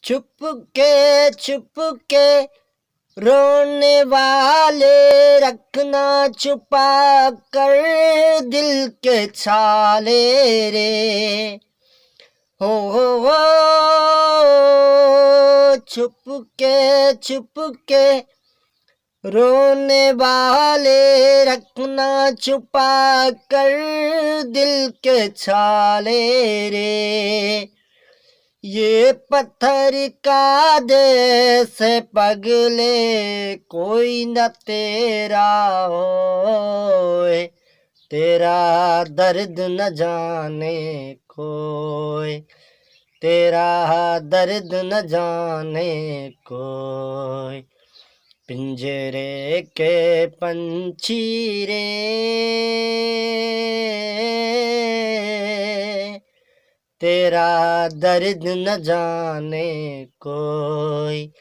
छुप के रोने वाले रखना छुपा कर दिल के छाले रे। हो छुप के रोने वाले रखना छुपा कर दिल के छाले रे। ये पत्थर का देश है पगले कोई न तेरा होए, तेरा दर्द न जाने कोई, तेरा दर्द न जाने कोई। पिंजरे के पंछी रे तेरा दर्द न जाने कोई।